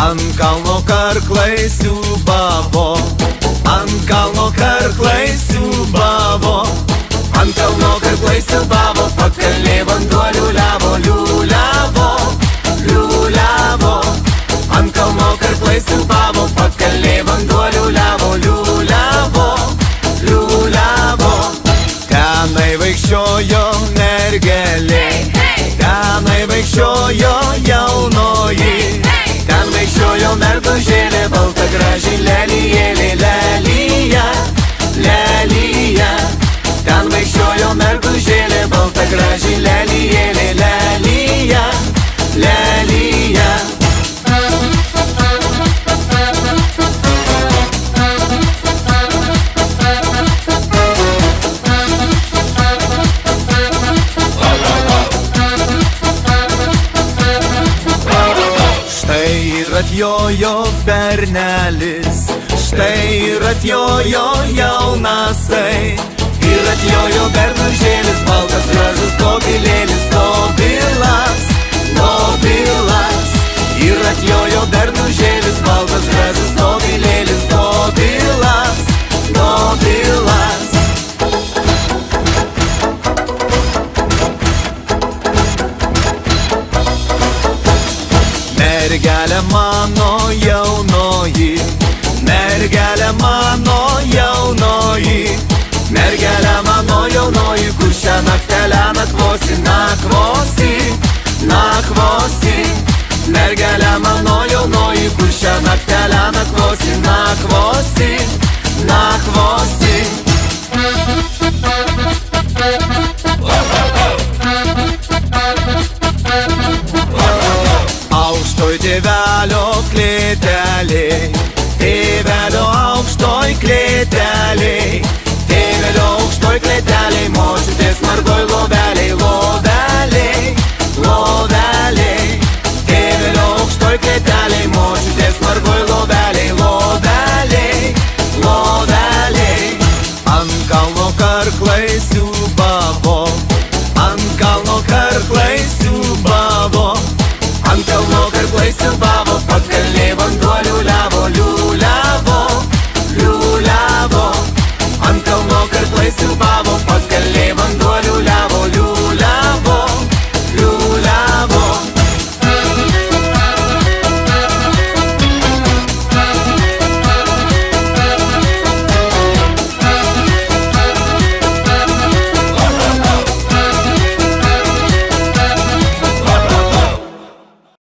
Ant kalno karklai siūbavo, ant kalno karklai siūbavo, ant kalno karklai siūbavo, pakalnė vanduo liuliavo, liuliavo, liuliavo. Ant kalno karklai siūbavo, pakalnė vanduo liuliavo, liuliavo, liuliavo. Tenai vaikščiojo mergelė, tenai vaikščiojo jaunoji, ten vaikščiojo mergužėlė, balta graži lelijėlė, lelija, lelija. Ten vaikščiojo mergužėlė, balta graži lelijėlė, lelija, lelija. Štai ir atjojo bernelis, štai ir atjojo jaunasai, ir atjojo bernužėlis, baltas gražus dobilėlis, dobilas, dobilas. Ir atjojo bernužėlis, baltas gražus dobilėlis, dobilas, dobilas. Mergelė mano jaunoji, mergelė mano jaunoji, mergelė mano jaunoji, kur šią naktelę nakvosi, nakvosi, nakvosi. Mergelė mano jaunoji, kur šią naktelę nakvosi, nakvosi, nakvosi. Aukštoj tėvelio klėteliai, tėvelio aukštoj klėteliai, tėvelio aukštoj klėteliai, močiutės margoj loveliai, loveliai, loveliai. Tėvelio aukštoj klėteliai, močiutės margoj loveliai, loveliai, loveliai. Ant kalno karklai siūbavo, ant kalno karklai siūbavo, ant kalno karklai siūbavo, pakalnė vanduo liuliavo, liuliavo, liuliavo. Ant kalno karklai siūbavo.